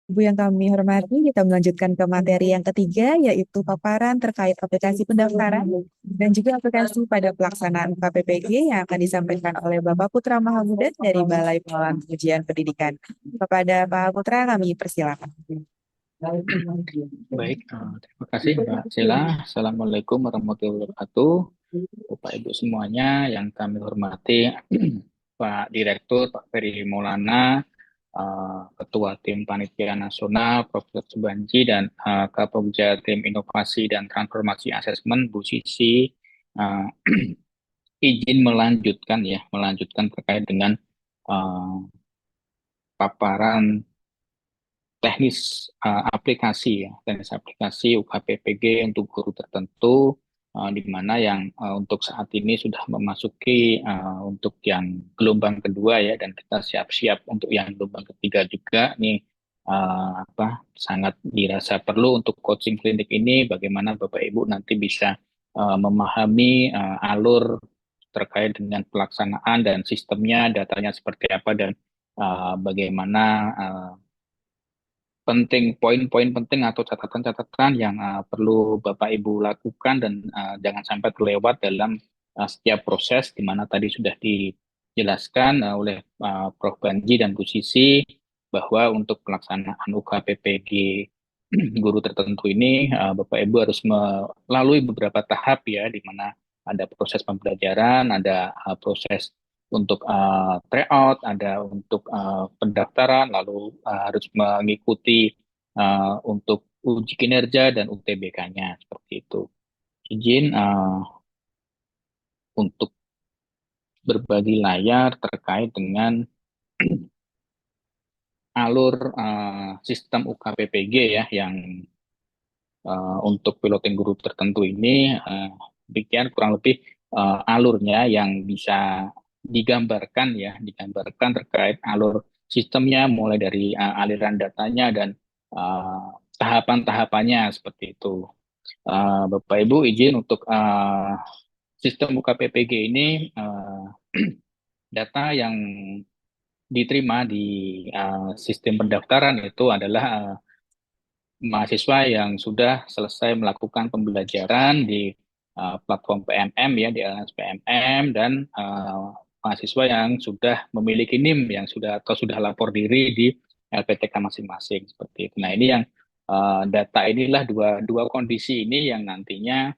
Ibu yang kami hormati, kita melanjutkan ke materi yang ketiga, yaitu paparan terkait aplikasi pendaftaran dan juga aplikasi pada pelaksanaan KPPG yang akan disampaikan oleh Bapak Putra Mahamuda dari Balai Pengelolaan Ujian Pendidikan. Kepada Pak Putra, kami persilakan. Baik, terima kasih Mbak Sela. Assalamualaikum warahmatullahi wabarakatuh. Bapak Ibu semuanya yang kami hormati, Pak Direktur, Pak Ferry Maulana, Ketua Tim Panitia Nasional, Profesor Subanji, dan Kapolja Tim Inovasi dan Transformasi Asesmen, Bu Sisi. Uh, izin melanjutkan terkait dengan uh, paparan teknis teknis aplikasi UKPPG untuk guru tertentu, di mana yang untuk saat ini sudah memasuki untuk yang gelombang kedua ya, dan kita siap-siap untuk yang gelombang ketiga juga nih. Sangat dirasa perlu untuk coaching klinik ini, bagaimana Bapak Ibu nanti bisa memahami alur terkait dengan pelaksanaan dan sistemnya, datanya seperti apa, dan bagaimana poin-poin penting atau catatan-catatan yang perlu Bapak Ibu lakukan, dan jangan sampai terlewat dalam setiap proses, di mana tadi sudah dijelaskan oleh Prof. Banji dan Bu Sisi bahwa untuk pelaksanaan UKPPG guru tertentu ini, Bapak Ibu harus melalui beberapa tahap ya, di mana ada proses pembelajaran, ada proses untuk tryout, ada untuk pendaftaran, lalu harus mengikuti untuk uji kinerja dan UTBK-nya seperti itu. Izin untuk berbagi layar terkait dengan alur sistem UKPPG ya, yang untuk piloting guru tertentu ini, demikian kurang lebih alurnya yang bisa digambarkan terkait alur sistemnya, mulai dari aliran datanya dan tahapan-tahapannya seperti itu. Bapak Ibu izin untuk sistem UKPPG ini, data yang diterima di sistem pendaftaran itu adalah mahasiswa yang sudah selesai melakukan pembelajaran di platform PMM ya, di LMS PMM, dan mahasiswa yang sudah memiliki NIM yang sudah atau sudah lapor diri di LPTK masing-masing seperti itu. Nah, ini yang data inilah dua dua kondisi ini yang nantinya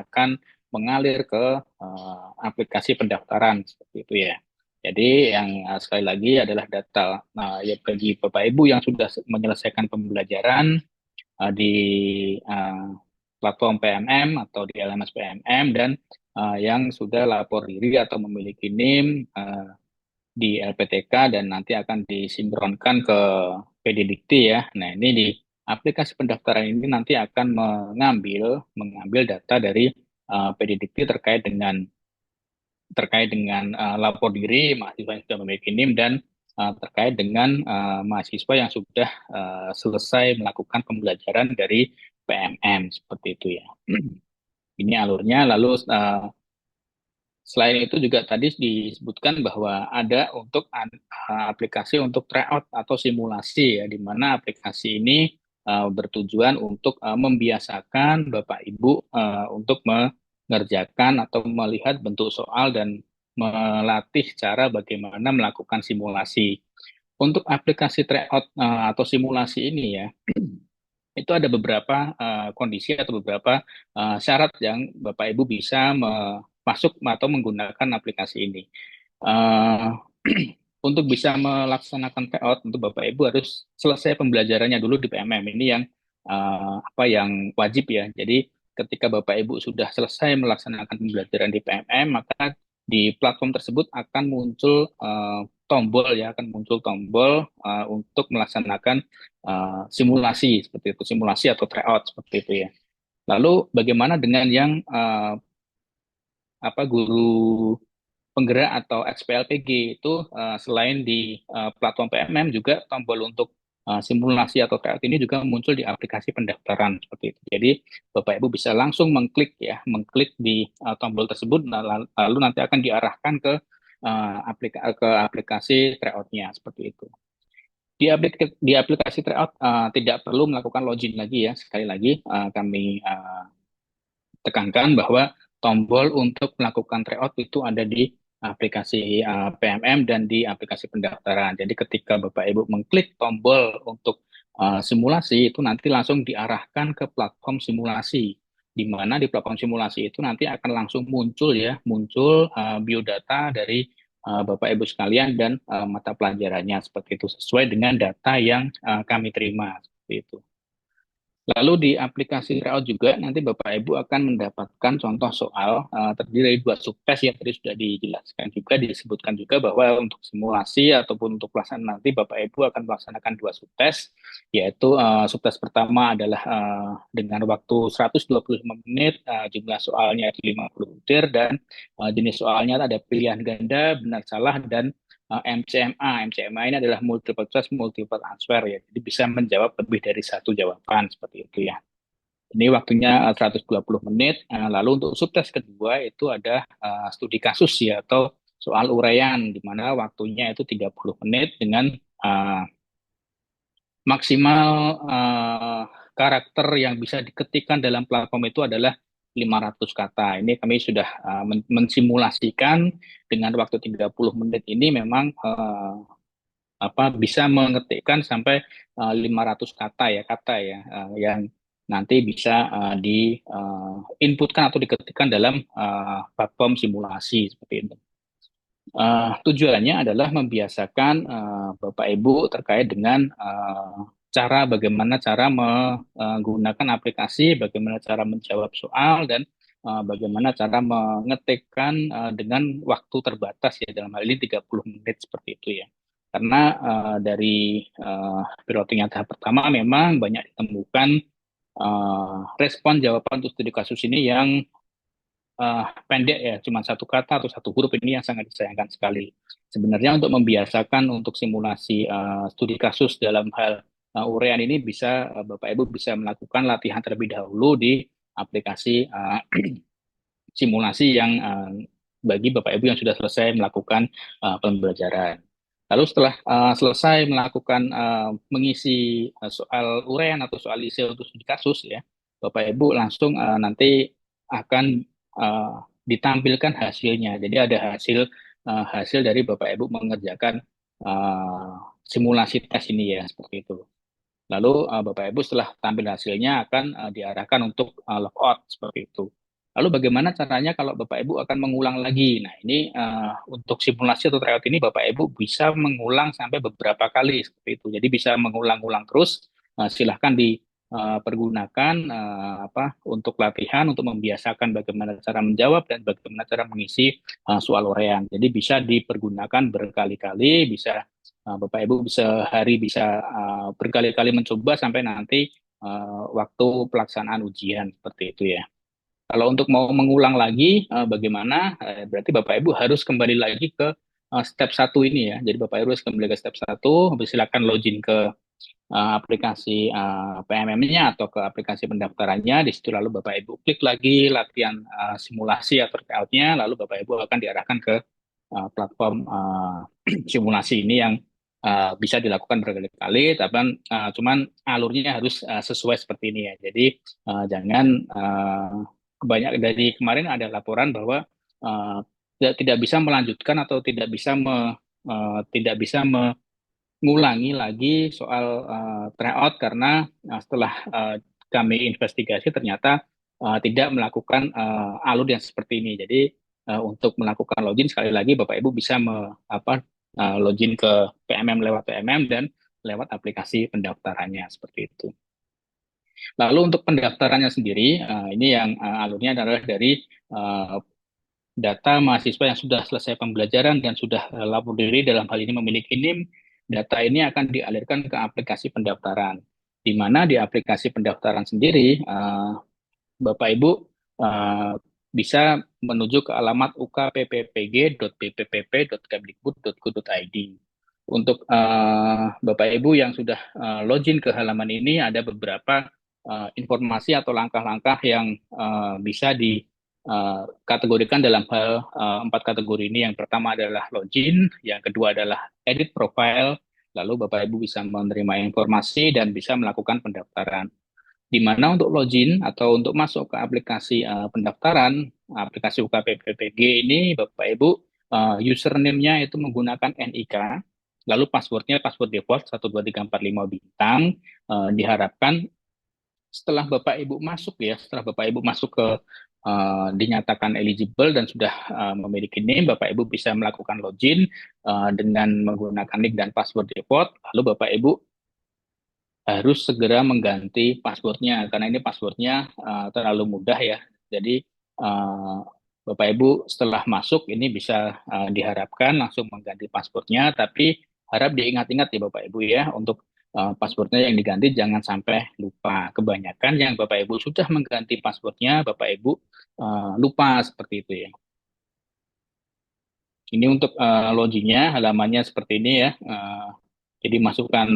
akan mengalir ke aplikasi pendaftaran seperti itu ya. Jadi yang sekali lagi adalah data ya bagi Bapak Ibu yang sudah menyelesaikan pembelajaran di uh, platform PMM atau di LMS PMM, dan yang sudah lapor diri atau memiliki NIM di LPTK dan nanti akan disinkronkan ke PDDikti ya. Nah, ini di aplikasi pendaftaran ini nanti akan mengambil data dari PDDikti terkait dengan lapor diri mahasiswa yang sudah memiliki NIM, dan terkait dengan mahasiswa yang sudah selesai melakukan pembelajaran dari PMM seperti itu ya. Ini alurnya. Lalu selain itu juga tadi disebutkan bahwa ada untuk aplikasi untuk tryout atau simulasi ya, di mana aplikasi ini bertujuan untuk membiasakan Bapak Ibu untuk mengerjakan atau melihat bentuk soal dan melatih cara bagaimana melakukan simulasi. Untuk aplikasi tryout atau simulasi ini ya, itu ada beberapa kondisi atau beberapa syarat yang Bapak Ibu bisa masuk atau menggunakan aplikasi ini. Eh, untuk bisa melaksanakan payout, untuk Bapak Ibu harus selesai pembelajarannya dulu di PMM. Ini yang yang wajib ya. Jadi ketika Bapak Ibu sudah selesai melaksanakan pembelajaran di PMM, maka di platform tersebut akan muncul tombol untuk melaksanakan simulasi seperti itu, simulasi atau tryout seperti itu ya. Lalu bagaimana dengan yang guru penggerak atau XPLPG itu, selain di platform PMM, juga tombol untuk simulasi atau tryout ini juga muncul di aplikasi pendaftaran seperti itu. Jadi Bapak Ibu bisa langsung mengklik di tombol tersebut, lalu nanti akan diarahkan ke aplikasi tryout-nya seperti itu. Di aplikasi tryout tidak perlu melakukan login lagi ya. Sekali lagi kami tekankan bahwa tombol untuk melakukan tryout itu ada di aplikasi PMM dan di aplikasi pendaftaran. Jadi ketika Bapak Ibu mengklik tombol untuk simulasi itu nanti langsung diarahkan ke platform simulasi. Di mana di platform simulasi itu nanti akan langsung muncul ya, muncul biodata dari Bapak Ibu sekalian dan mata pelajarannya seperti itu sesuai dengan data yang kami terima seperti itu. Lalu di aplikasi Tryout juga nanti Bapak Ibu akan mendapatkan contoh soal terdiri dari dua subtes yang tadi sudah dijelaskan juga disebutkan juga bahwa untuk simulasi ataupun untuk pelaksanaan nanti Bapak Ibu akan melaksanakan dua subtes yaitu subtes pertama adalah dengan waktu 125 menit jumlah soalnya 50 butir dan jenis soalnya ada pilihan ganda benar salah dan MCMA. MCMA ini adalah multiple choice, multiple answer ya. Jadi bisa menjawab lebih dari satu jawaban seperti itu ya. Ini waktunya 120 menit. Lalu untuk subtes kedua itu ada studi kasus ya atau soal uraian di mana waktunya itu 30 menit dengan uh, maksimal karakter yang bisa diketikkan dalam platform itu adalah 500 kata. Ini kami sudah mensimulasikan dengan waktu 30 menit ini memang bisa mengetikkan sampai 500 kata ya yang nanti bisa di inputkan atau diketikkan dalam platform simulasi seperti itu. Tujuannya adalah membiasakan Bapak Ibu terkait dengan cara bagaimana cara menggunakan aplikasi, bagaimana cara menjawab soal dan bagaimana cara mengetikkan dengan waktu terbatas ya dalam hal ini 30 menit seperti itu ya. Karena dari piloting yang tahap pertama memang banyak ditemukan respon jawaban untuk studi kasus ini yang pendek ya, cuma satu kata atau satu huruf ini yang sangat disayangkan sekali. Sebenarnya untuk membiasakan untuk simulasi studi kasus dalam hal uraian ini bisa Bapak Ibu bisa melakukan latihan terlebih dahulu di aplikasi simulasi yang bagi Bapak Ibu yang sudah selesai melakukan pembelajaran. Lalu setelah selesai melakukan mengisi soal uraian atau soal isi untuk studi kasus ya, Bapak Ibu langsung nanti akan ditampilkan hasilnya. Jadi ada hasil dari Bapak Ibu mengerjakan simulasi tes ini ya seperti itu. Lalu Bapak Ibu setelah tampil hasilnya akan diarahkan untuk logout seperti itu. Lalu bagaimana caranya kalau Bapak Ibu akan mengulang lagi? Nah ini untuk simulasi atau tryout ini Bapak Ibu bisa mengulang sampai beberapa kali seperti itu. Jadi bisa mengulang-ulang terus. Silahkan dipergunakan untuk latihan untuk membiasakan bagaimana cara menjawab dan bagaimana cara mengisi soal uraian. Jadi bisa dipergunakan berkali-kali, bisa Bapak Ibu bisa hari bisa berkali-kali mencoba sampai nanti waktu pelaksanaan ujian seperti itu ya. Kalau untuk mau mengulang lagi bagaimana? Berarti Bapak Ibu harus kembali lagi ke step satu ini ya. Jadi Bapak Ibu harus kembali ke step satu, silakan login ke aplikasi PMM-nya atau ke aplikasi pendaftarannya. Di situ lalu Bapak Ibu klik lagi latihan simulasi atau tryout-nya, lalu Bapak Ibu akan diarahkan ke platform simulasi ini yang bisa dilakukan berkali-kali, tapi cuman alurnya harus sesuai seperti ini ya. Jadi jangan banyak dari kemarin ada laporan bahwa tidak bisa melanjutkan atau tidak bisa mengulangi lagi soal tryout karena setelah kami investigasi ternyata tidak melakukan alur yang seperti ini. Jadi untuk melakukan login sekali lagi Bapak Ibu bisa login ke PMM lewat PMM dan lewat aplikasi pendaftarannya seperti itu. Lalu untuk pendaftarannya sendiri, ini yang alurnya adalah dari data mahasiswa yang sudah selesai pembelajaran dan sudah lapor diri dalam hal ini memiliki NIM, data ini akan dialirkan ke aplikasi pendaftaran. Di mana di aplikasi pendaftaran sendiri, Bapak Ibu bisa menuju ke alamat ukpppg.bppp.kemdikbud.go.id. Untuk Bapak Ibu yang sudah login ke halaman ini, ada beberapa informasi atau langkah-langkah yang bisa dikategorikan dalam hal 4 kategori ini. Yang pertama adalah login, yang kedua adalah edit profile, Lalu Bapak Ibu bisa menerima informasi dan bisa melakukan pendaftaran. Di mana untuk login atau untuk masuk ke aplikasi pendaftaran, aplikasi UKPPPG ini Bapak Ibu username-nya itu menggunakan NIK, lalu passwordnya password default 12345 bintang. Diharapkan setelah Bapak Ibu masuk ya, setelah Bapak Ibu masuk ke dinyatakan eligible dan sudah memiliki NIM, Bapak Ibu bisa melakukan login dengan menggunakan nick dan password default. Lalu Bapak Ibu harus segera mengganti passwordnya karena ini passwordnya terlalu mudah ya. Jadi uh, Bapak Ibu setelah masuk ini bisa diharapkan langsung mengganti passwordnya, tapi harap diingat-ingat ya Bapak Ibu ya untuk passwordnya yang diganti jangan sampai lupa. Kebanyakan yang Bapak Ibu sudah mengganti passwordnya, Bapak Ibu lupa seperti itu ya. Ini untuk loginnya, halamannya seperti ini ya. Jadi masukkan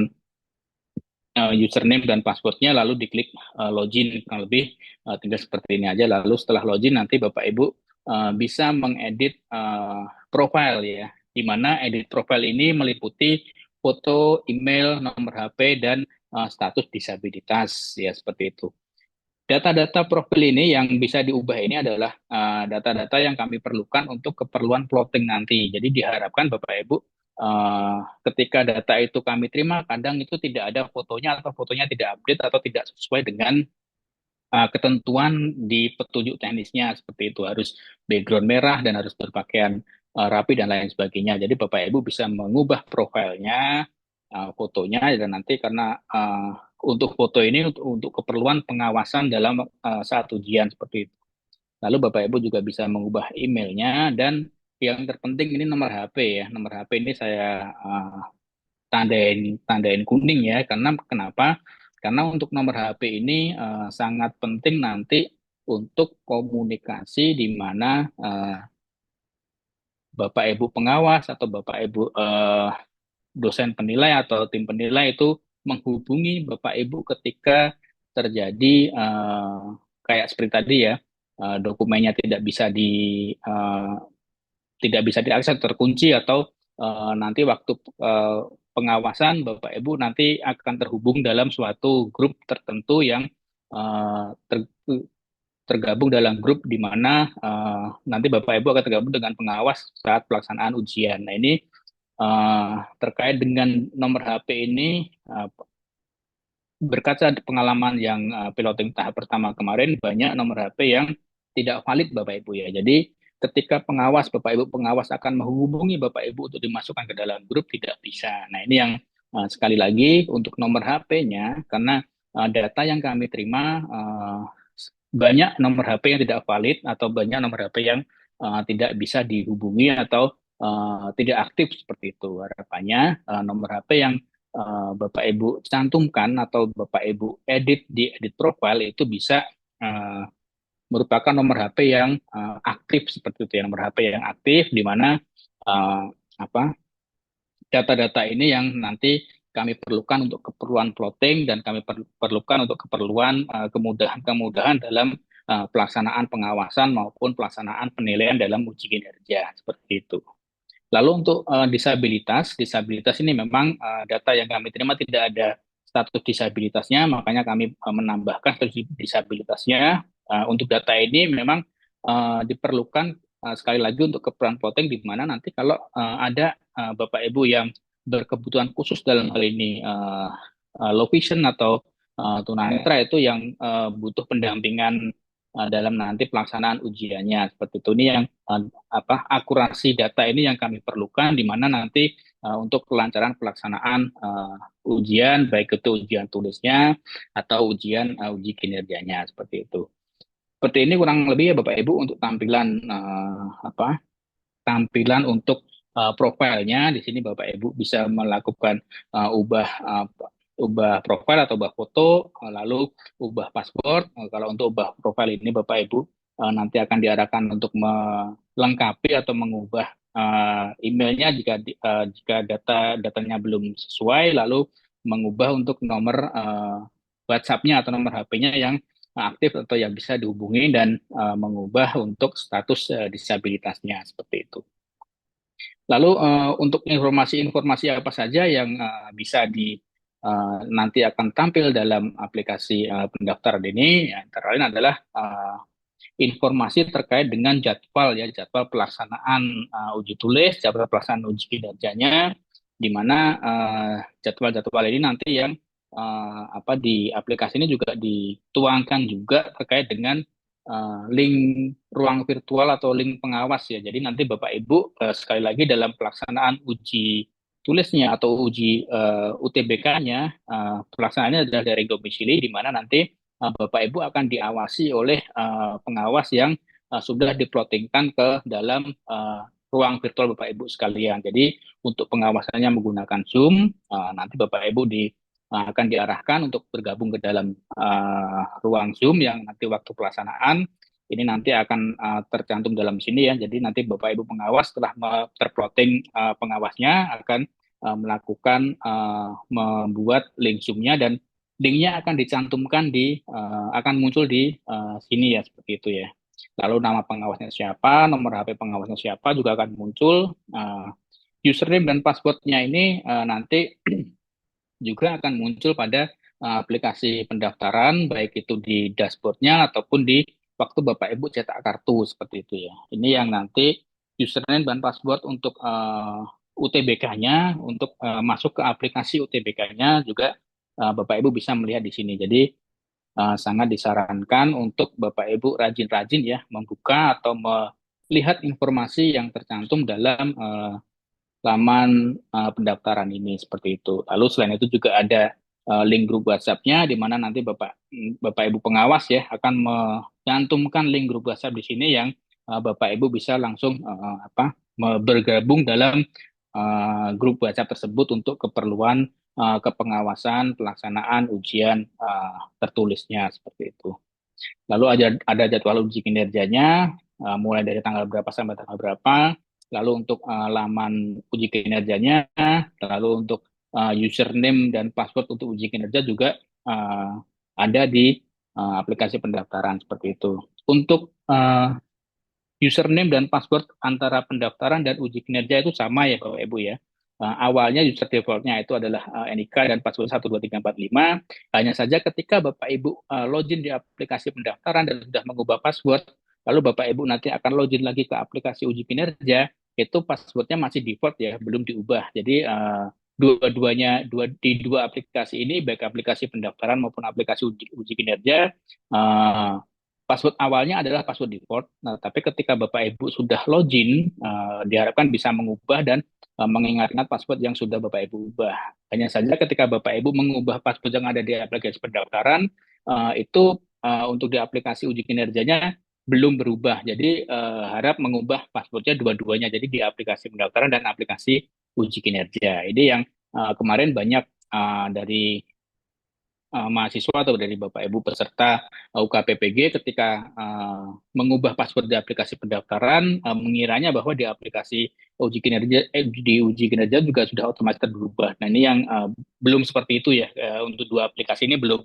username dan passwordnya lalu diklik login kurang lebih tinggal seperti ini aja lalu setelah login nanti Bapak Ibu bisa mengedit profile ya di mana edit profile ini meliputi foto, email, nomor HP dan status disabilitas ya seperti itu. Data-data profil ini yang bisa diubah ini adalah data-data yang kami perlukan untuk keperluan plotting nanti. Jadi diharapkan Bapak Ibu ketika data itu kami terima, kadang itu tidak ada fotonya atau fotonya tidak update atau tidak sesuai dengan ketentuan di petunjuk teknisnya seperti itu harus background merah dan harus berpakaian rapi dan lain sebagainya. Jadi Bapak Ibu bisa mengubah profilnya, fotonya dan nanti karena untuk foto ini untuk keperluan pengawasan dalam saat ujian seperti itu. Lalu Bapak Ibu juga bisa mengubah emailnya dan yang terpenting ini nomor HP ya. Nomor HP ini saya tandain tandain kuning ya karena kenapa? Karena untuk nomor HP ini sangat penting nanti untuk komunikasi di mana Bapak Ibu pengawas atau Bapak Ibu dosen penilai atau tim penilai itu menghubungi Bapak Ibu ketika terjadi kayak seperti tadi ya dokumennya eh, tidak bisa diakses terkunci atau nanti waktu eh, pengawasan Bapak Ibu nanti akan terhubung dalam suatu grup tertentu yang eh, ter- tergabung dalam grup di mana nanti Bapak Ibu akan tergabung dengan pengawas saat pelaksanaan ujian. Nah ini terkait dengan nomor HP ini berkaca pengalaman yang piloting tahap pertama kemarin banyak nomor HP yang tidak valid Bapak Ibu ya. Jadi ketika pengawas Bapak Ibu pengawas akan menghubungi Bapak Ibu untuk dimasukkan ke dalam grup tidak bisa. Nah, ini yang sekali lagi untuk nomor HP-nya karena data yang kami terima banyak nomor HP yang tidak valid atau banyak nomor HP yang tidak bisa dihubungi atau tidak aktif seperti itu. Harapannya nomor HP yang Bapak Ibu cantumkan atau Bapak Ibu edit di edit profile itu bisa uh, merupakan nomor HP yang aktif seperti itu ya nomor HP yang aktif di mana uh, apa data-data ini yang nanti kami perlukan untuk keperluan plotting dan kami perlukan untuk keperluan kemudahan-kemudahan dalam pelaksanaan pengawasan maupun pelaksanaan penilaian dalam uji kinerja seperti itu. Lalu untuk disabilitas, disabilitas ini memang data yang kami terima tidak ada status disabilitasnya, makanya kami menambahkan status disabilitasnya. Untuk data ini memang diperlukan sekali lagi untuk keperluan plotting di mana nanti kalau ada Bapak Ibu yang berkebutuhan khusus dalam hal ini low vision atau tunanetra itu yang butuh pendampingan dalam nanti pelaksanaan ujiannya seperti itu. Ini yang akurasi data ini yang kami perlukan di mana nanti untuk kelancaran pelaksanaan ujian baik itu ujian tulisnya atau ujian uji kinerjanya seperti itu. Seperti ini kurang lebih ya Bapak Ibu untuk tampilan tampilan untuk profilnya. Di sini Bapak Ibu bisa melakukan ubah profil atau ubah foto, lalu ubah password. Kalau untuk ubah profil ini Bapak Ibu nanti akan diarahkan untuk melengkapi atau mengubah emailnya jika datanya belum sesuai, lalu mengubah untuk nomor WhatsApp-nya atau nomor HP-nya yang aktif atau yang bisa dihubungi dan mengubah untuk status disabilitasnya seperti itu. Lalu untuk informasi-informasi apa saja yang bisa nanti akan tampil dalam aplikasi pendaftaran ini, ya, antara lain adalah informasi terkait dengan jadwal ya, jadwal pelaksanaan uji tulis, jadwal pelaksanaan uji kinerjanya, di mana jadwal-jadwal ini nanti yang di aplikasi ini juga dituangkan juga terkait dengan link ruang virtual atau link pengawas ya. Jadi nanti Bapak Ibu sekali lagi dalam pelaksanaan uji tulisnya atau uji UTBK-nya, pelaksanaannya adalah dari domisili, di mana nanti Bapak Ibu akan diawasi oleh pengawas yang sudah diplotingkan ke dalam ruang virtual Bapak Ibu sekalian. Jadi untuk pengawasannya menggunakan Zoom, nanti Bapak Ibu akan diarahkan untuk bergabung ke dalam ruang Zoom yang nanti waktu pelaksanaan ini nanti akan tercantum dalam sini ya. Jadi nanti Bapak Ibu pengawas setelah terploting pengawasnya akan melakukan membuat link Zoom-nya, dan linknya akan dicantumkan akan muncul di sini ya, seperti itu ya. Lalu nama pengawasnya siapa, nomor HP pengawasnya siapa juga akan muncul. Username dan passwordnya ini nanti juga akan muncul pada aplikasi pendaftaran, baik itu di dashboardnya ataupun di waktu Bapak Ibu cetak kartu, seperti itu ya. Ini yang nanti username dan password untuk UTBK-nya, untuk masuk ke aplikasi UTBK-nya juga Bapak Ibu bisa melihat di sini. Jadi sangat disarankan untuk Bapak Ibu rajin-rajin ya membuka atau melihat informasi yang tercantum dalam laman pendaftaran ini, seperti itu. Lalu selain itu juga ada link grup WhatsApp-nya, di mana nanti Bapak Ibu pengawas ya akan menyantumkan link grup WhatsApp di sini yang Bapak Ibu bisa langsung bergabung dalam grup WhatsApp tersebut untuk keperluan kepengawasan pelaksanaan ujian tertulisnya, seperti itu. Lalu ada jadwal uji kinerjanya, mulai dari tanggal berapa sampai tanggal berapa. Lalu untuk laman uji kinerjanya, lalu untuk username dan password untuk uji kinerja juga ada di aplikasi pendaftaran, seperti itu. Untuk username dan password antara pendaftaran dan uji kinerja itu sama ya Bapak Ibu ya. Awalnya user default-nya itu adalah NIK dan password 12345. Hanya saja ketika Bapak Ibu login di aplikasi pendaftaran dan sudah mengubah password, lalu Bapak Ibu nanti akan login lagi ke aplikasi uji kinerja, itu passwordnya masih default ya, belum diubah. Jadi dua-duanya di dua aplikasi ini, baik aplikasi pendaftaran maupun aplikasi uji kinerja, password awalnya adalah password default. Nah, tapi ketika Bapak Ibu sudah login, diharapkan bisa mengubah dan mengingat-ingat password yang sudah Bapak Ibu ubah. Hanya saja ketika Bapak Ibu mengubah password yang ada di aplikasi pendaftaran, itu untuk di aplikasi uji kinerjanya belum berubah. Jadi harap mengubah passwordnya dua-duanya. Jadi di aplikasi pendaftaran dan aplikasi uji kinerja. Ini yang kemarin banyak dari mahasiswa atau dari Bapak Ibu peserta UKPPG ketika mengubah password di aplikasi pendaftaran, mengiranya bahwa di aplikasi uji kinerja juga sudah otomatis berubah. Nah, ini yang belum seperti itu ya. Untuk dua aplikasi ini belum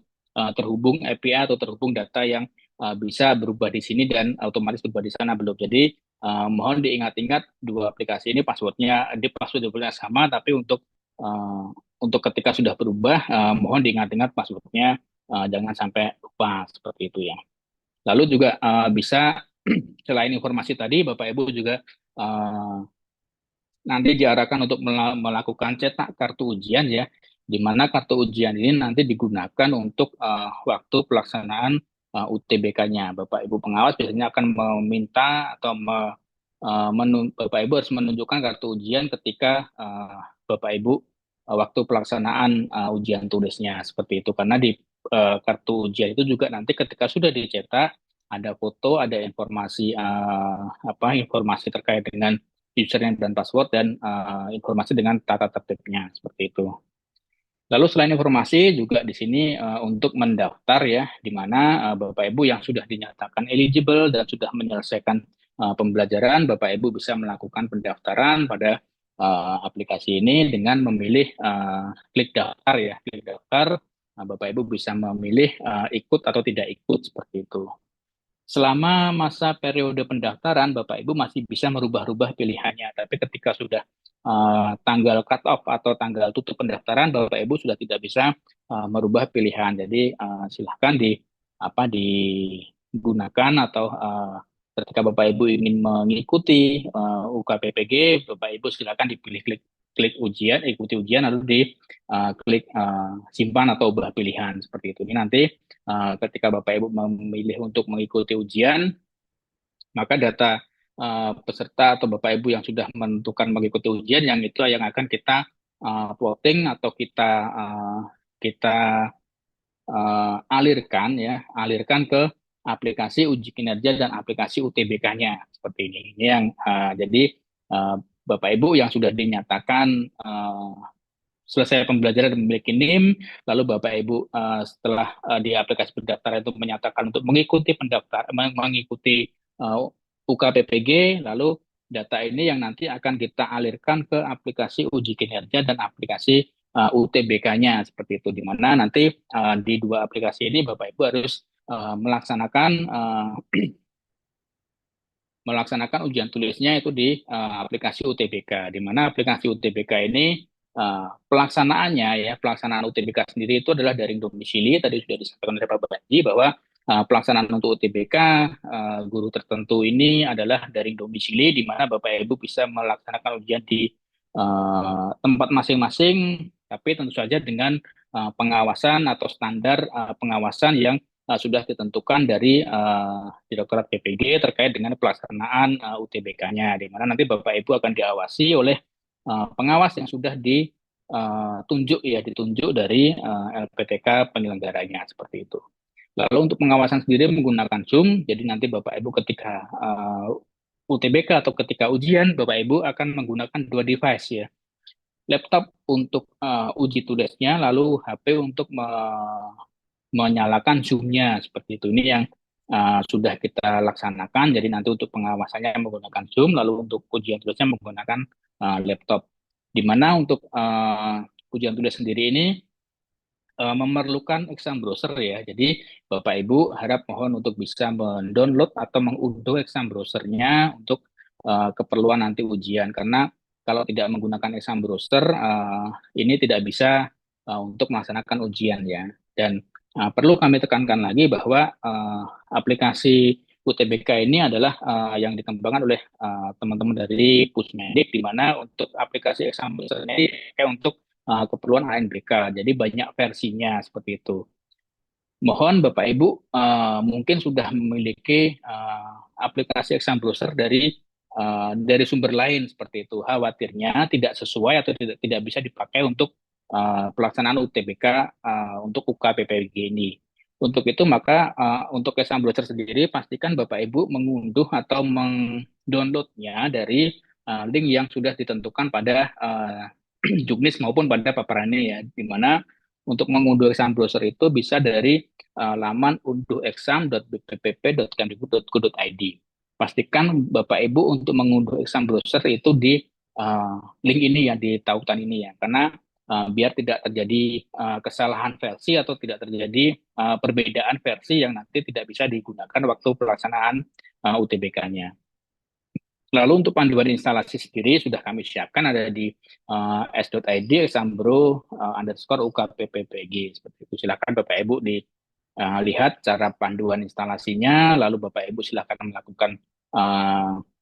terhubung API atau terhubung data yang bisa berubah di sini dan otomatis berubah di sana, belum. Jadi mohon diingat-ingat dua aplikasi ini di password defaultnya sama, tapi untuk ketika sudah berubah, mohon diingat-ingat passwordnya, jangan sampai lupa, seperti itu ya. Lalu juga bisa selain informasi tadi, Bapak Ibu juga nanti diarahkan untuk melakukan cetak kartu ujian ya, di mana kartu ujian ini nanti digunakan untuk waktu pelaksanaan UTBK-nya. Bapak Ibu pengawas biasanya akan meminta atau Bapak Ibu harus menunjukkan kartu ujian ketika Bapak Ibu waktu pelaksanaan ujian tulisnya, seperti itu. Karena di kartu ujian itu juga nanti ketika sudah dicetak ada foto, ada informasi informasi terkait dengan username dan password, dan informasi dengan tata tertibnya, seperti itu. Lalu selain informasi juga di sini untuk mendaftar ya, di mana Bapak Ibu yang sudah dinyatakan eligible dan sudah menyelesaikan pembelajaran, Bapak Ibu bisa melakukan pendaftaran pada aplikasi ini dengan memilih klik daftar ya, klik daftar. Bapak Ibu bisa memilih ikut atau tidak ikut, seperti itu. selama masa periode pendaftaran, Bapak Ibu masih bisa merubah-rubah pilihannya. Tapi ketika sudah tanggal cut off atau tanggal tutup pendaftaran, Bapak Ibu sudah tidak bisa merubah pilihan. Jadi silahkan digunakan atau ketika Bapak Ibu ingin mengikuti UKPPG, Bapak Ibu silakan dipilih klik ujian, ikuti ujian, lalu klik simpan atau ubah pilihan seperti itu. Ini nanti ketika Bapak Ibu memilih untuk mengikuti ujian, maka data peserta atau Bapak Ibu yang sudah menentukan mengikuti ujian, yang itu yang akan kita plotting atau kita alirkan ke aplikasi uji kinerja dan aplikasi UTBK-nya seperti ini. Ini yang jadi Bapak Ibu yang sudah dinyatakan selesai pembelajaran dan memiliki NIM, lalu Bapak Ibu setelah di aplikasi pendaftaran itu menyatakan untuk mengikuti UKPPG, lalu data ini yang nanti akan kita alirkan ke aplikasi uji kinerja dan aplikasi UTBK-nya seperti itu, di mana nanti di dua aplikasi ini Bapak Ibu harus melaksanakan ujian tulisnya itu di aplikasi UTBK, di mana aplikasi UTBK ini pelaksanaan UTBK sendiri itu adalah daring domisili. Tadi sudah disampaikan oleh Pak Banji bahwa pelaksanaan untuk UTBK guru tertentu ini adalah daring domisili, di mana Bapak Ibu bisa melaksanakan ujian di tempat masing-masing, tapi tentu saja dengan pengawasan atau standar pengawasan yang sudah ditentukan dari Direktorat PPG terkait dengan pelaksanaan UTBK-nya, di mana nanti Bapak Ibu akan diawasi oleh pengawas yang sudah ditunjuk dari LPTK penyelenggaranya seperti itu. Lalu untuk pengawasan sendiri menggunakan Zoom, jadi nanti Bapak Ibu ketika UTBK atau ketika ujian, Bapak Ibu akan menggunakan dua device ya, laptop untuk uji tulisnya, lalu HP untuk menyalakan Zoom-nya seperti itu. Ini yang sudah kita laksanakan. Jadi nanti untuk pengawasannya menggunakan Zoom, lalu untuk ujian tulisnya menggunakan laptop. Di mana untuk ujian tulis sendiri ini memerlukan exam browser ya. Jadi Bapak Ibu harap mohon untuk bisa mendownload atau mengunduh exam browsernya untuk keperluan nanti ujian. Karena kalau tidak menggunakan exam browser, ini tidak bisa untuk melaksanakan ujian ya. Dan perlu kami tekankan lagi bahwa aplikasi UTBK ini adalah yang dikembangkan oleh teman-teman dari Pusmedik, di mana untuk aplikasi exam browser ini kayak untuk keperluan ANBK. Jadi banyak versinya seperti itu. Mohon Bapak Ibu mungkin sudah memiliki aplikasi exam browser dari sumber lain seperti itu. Khawatirnya tidak sesuai atau tidak bisa dipakai untuk pelaksanaan UTBK untuk UKPPG ini. Untuk itu maka untuk exam browser sendiri pastikan Bapak Ibu mengunduh atau mendownloadnya dari link yang sudah ditentukan pada Juknis maupun pada paparannya ya, di mana untuk mengunduh exam browser itu bisa dari laman unduhexam.bppp.kemdikbud.go.id. Pastikan Bapak Ibu untuk mengunduh exam browser itu di link ini ya, di tautan ini ya, karena biar tidak terjadi kesalahan versi atau tidak terjadi perbedaan versi yang nanti tidak bisa digunakan waktu pelaksanaan UTBK-nya. Lalu untuk panduan instalasi sendiri sudah kami siapkan ada di s.id exambro underscore ukpppg seperti itu. Silakan Bapak Ibu dilihat cara panduan instalasinya, lalu Bapak Ibu silakan melakukan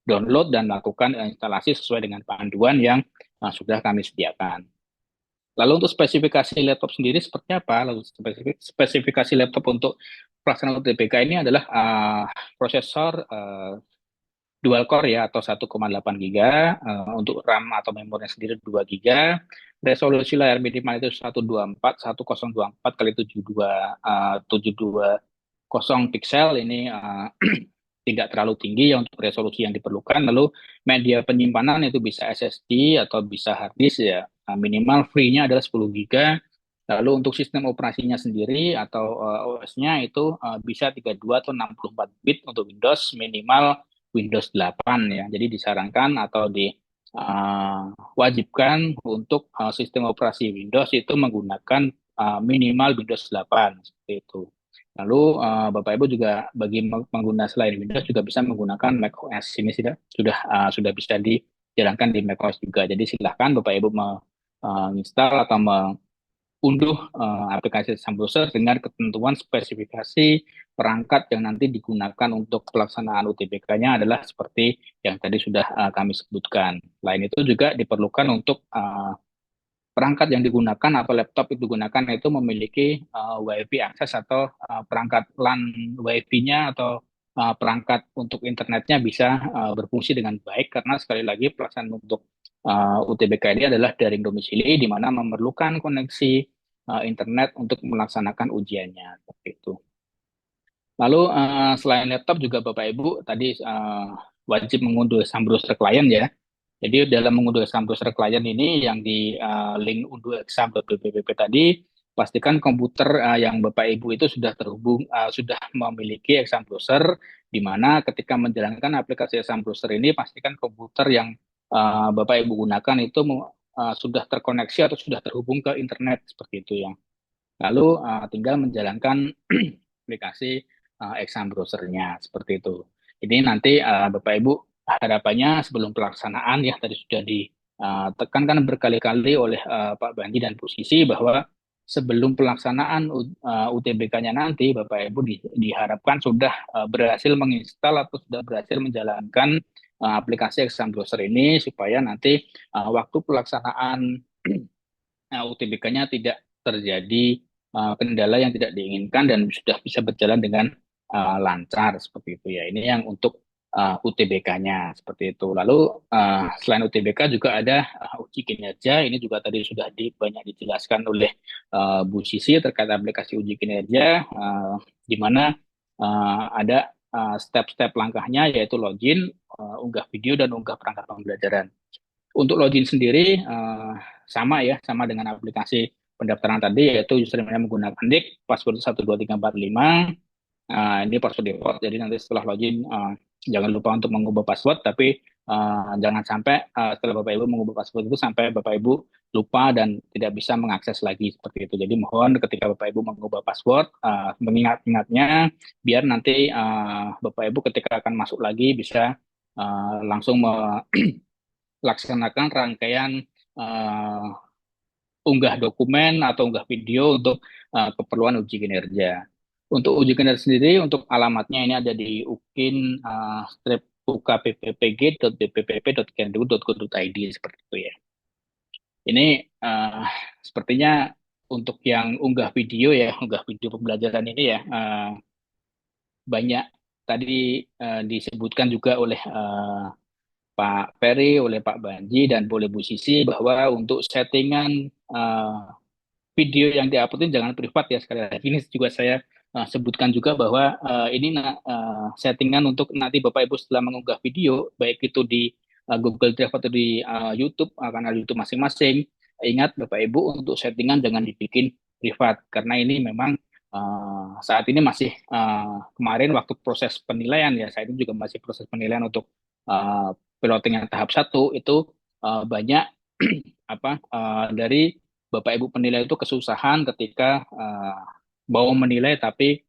download dan lakukan instalasi sesuai dengan panduan yang sudah kami sediakan. Lalu untuk spesifikasi laptop sendiri seperti apa? Lalu spesifikasi laptop untuk pelaksanaan UTBK ini adalah prosesor dual core ya atau 1,8 GB, untuk RAM atau memorinya sendiri 2 GB, resolusi layar minimal itu 1024 kali 720 piksel, ini tidak terlalu tinggi ya untuk resolusi yang diperlukan. Lalu media penyimpanan itu bisa SSD atau bisa hard disk ya, minimal free-nya adalah 10 GB. Lalu untuk sistem operasinya sendiri atau OS-nya itu bisa 32 atau 64 bit untuk Windows, minimal Windows 8 ya. Jadi disarankan atau diwajibkan untuk sistem operasi Windows itu menggunakan minimal Windows 8 seperti itu. Lalu Bapak Ibu juga bagi pengguna selain Windows juga bisa menggunakan macOS. Ini sudah bisa dijalankan di macOS juga. Jadi silahkan Bapak Ibu menginstal atau unduh aplikasi Sambrowser dengan ketentuan spesifikasi perangkat yang nanti digunakan untuk pelaksanaan UTBK-nya adalah seperti yang tadi sudah kami sebutkan. Selain itu juga diperlukan untuk perangkat yang digunakan atau laptop itu digunakan itu memiliki WiFi akses atau perangkat LAN WiFi-nya atau perangkat untuk internetnya bisa berfungsi dengan baik karena sekali lagi pelaksanaan untuk UTBK ini adalah daring domisili di mana memerlukan koneksi internet untuk melaksanakan ujiannya seperti itu. Lalu selain laptop juga Bapak Ibu tadi wajib mengunduh exam browser klien ya. Jadi dalam mengunduh exam browser klien ini yang di link unduh exam.bppp tadi pastikan komputer yang Bapak Ibu itu sudah terhubung sudah memiliki exam browser di mana ketika menjalankan aplikasi exam browser ini pastikan komputer yang Bapak Ibu gunakan itu sudah terkoneksi atau sudah terhubung ke internet seperti itu ya. Lalu tinggal menjalankan aplikasi exam browsernya seperti itu. Jadi nanti Bapak Ibu harapannya sebelum pelaksanaan ya tadi sudah ditekankan berkali-kali oleh Pak Banji dan Bu Sisi bahwa sebelum pelaksanaan UTBK-nya nanti Bapak Ibu diharapkan sudah berhasil menginstal atau sudah berhasil menjalankan aplikasi exam browser ini supaya nanti waktu pelaksanaan UTBK-nya tidak terjadi kendala yang tidak diinginkan dan sudah bisa berjalan dengan lancar seperti itu ya. Ini yang untuk UTBK-nya seperti itu. Lalu selain UTBK juga ada uji kinerja. Ini juga tadi sudah banyak dijelaskan oleh Bu Sisi terkait aplikasi uji kinerja, di mana ada step-step langkahnya yaitu login, unggah video dan unggah perangkat pembelajaran. Untuk login sendiri sama dengan aplikasi pendaftaran tadi yaitu username menggunakan nick, password 12345. Ini password default. Jadi nanti setelah login jangan lupa untuk mengubah password tapi jangan sampai setelah Bapak Ibu mengubah password itu sampai Bapak Ibu lupa dan tidak bisa mengakses lagi seperti itu. Jadi mohon ketika Bapak Ibu mengubah password mengingat-ingatnya biar nanti Bapak Ibu ketika akan masuk lagi bisa langsung laksanakan rangkaian uh, unggah dokumen atau unggah video untuk keperluan uji kinerja. Untuk uji kinerja sendiri, untuk alamatnya ini ada di ukin strip ukppg.bppp.kemdikbud.go.id seperti itu ya. Ini sepertinya untuk yang unggah video ya, unggah video pembelajaran ini ya, banyak tadi disebutkan juga oleh Pak Ferry, oleh Pak Banji, dan boleh Bu Sisi bahwa untuk settingan video yang diupload ini jangan privat ya sekali lagi. Ini juga saya sebutkan juga bahwa ini settingan untuk nanti Bapak Ibu setelah mengunggah video, baik itu di Google Drive atau di YouTube, kanal YouTube masing-masing. Ingat Bapak Ibu untuk settingan jangan dibikin privat karena ini memang saat ini masih kemarin waktu proses penilaian ya, saat ini juga masih proses penilaian untuk piloting yang tahap 1 itu banyak dari Bapak Ibu penilai itu kesusahan ketika mau menilai tapi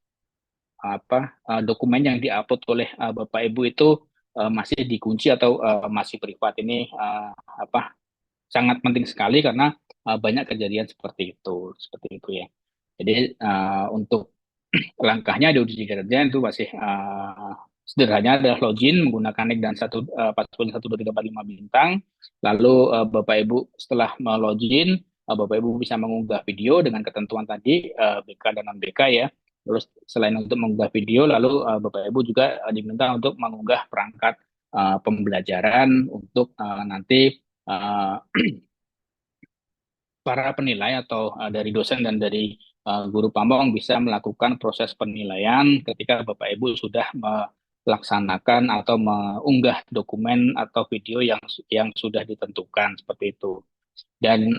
dokumen yang diupload oleh Bapak Ibu itu masih dikunci atau masih privat. Ini sangat penting sekali karena banyak kejadian seperti itu ya. Jadi untuk langkahnya di uji kinerja itu masih sederhana adalah login menggunakan nick dan password 12345 bintang. Lalu Bapak Ibu setelah melogin, Bapak Ibu bisa mengunggah video dengan ketentuan tadi BK dan non BK ya. Terus selain untuk mengunggah video, lalu Bapak Ibu juga diminta untuk mengunggah perangkat pembelajaran untuk nanti para penilai atau dari dosen dan dari guru pamong bisa melakukan proses penilaian ketika Bapak Ibu sudah melaksanakan atau mengunggah dokumen atau video yang sudah ditentukan seperti itu. Dan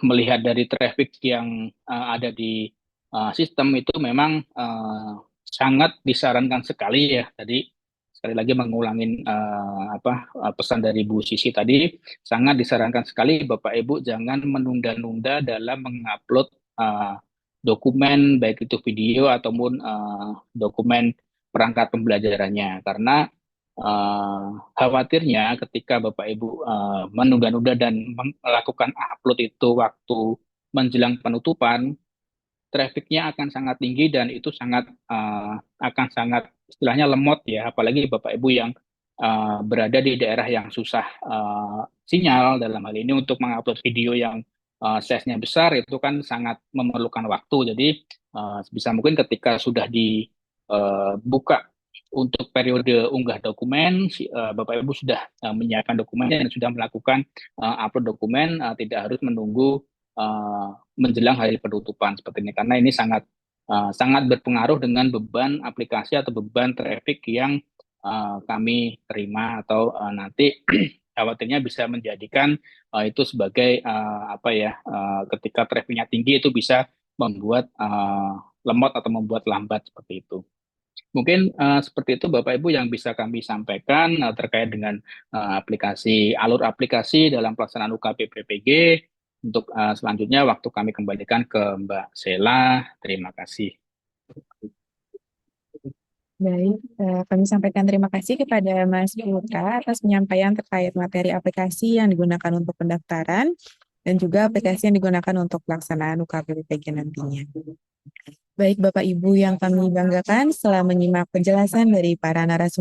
melihat dari traffic yang ada di sistem itu memang sangat disarankan sekali ya tadi sekali lagi mengulangin pesan dari Bu Sisi tadi sangat disarankan sekali Bapak Ibu jangan menunda-nunda dalam mengupload dokumen, baik itu video ataupun dokumen perangkat pembelajarannya. Karena khawatirnya ketika Bapak Ibu menunda-nunda dan melakukan upload itu waktu menjelang penutupan, trafficnya akan sangat tinggi dan itu akan sangat istilahnya lemot ya, apalagi Bapak Ibu yang berada di daerah yang susah sinyal dalam hal ini untuk mengupload video yang size-nya besar itu kan sangat memerlukan waktu. Jadi bisa mungkin ketika sudah dibuka untuk periode unggah dokumen, Bapak Ibu sudah menyiapkan dokumennya dan sudah melakukan upload dokumen, tidak harus menunggu menjelang hari penutupan seperti ini karena ini sangat berpengaruh dengan beban aplikasi atau beban traffic yang kami terima atau nanti khawatirnya bisa menjadikan itu sebagai apa ya ketika trafficnya tinggi itu bisa membuat lemot atau membuat lambat seperti itu. Mungkin seperti itu Bapak Ibu yang bisa kami sampaikan terkait dengan alur aplikasi dalam pelaksanaan UKP PPG. Untuk selanjutnya waktu kami kembalikan ke Mbak Sela. Terima kasih. Baik, kami sampaikan terima kasih kepada Mas Putra atas penyampaian terkait materi aplikasi yang digunakan untuk pendaftaran dan juga aplikasi yang digunakan untuk pelaksanaan UKP PPG nantinya. Baik Bapak Ibu yang kami banggakan, setelah menyimak penjelasan dari para narasumber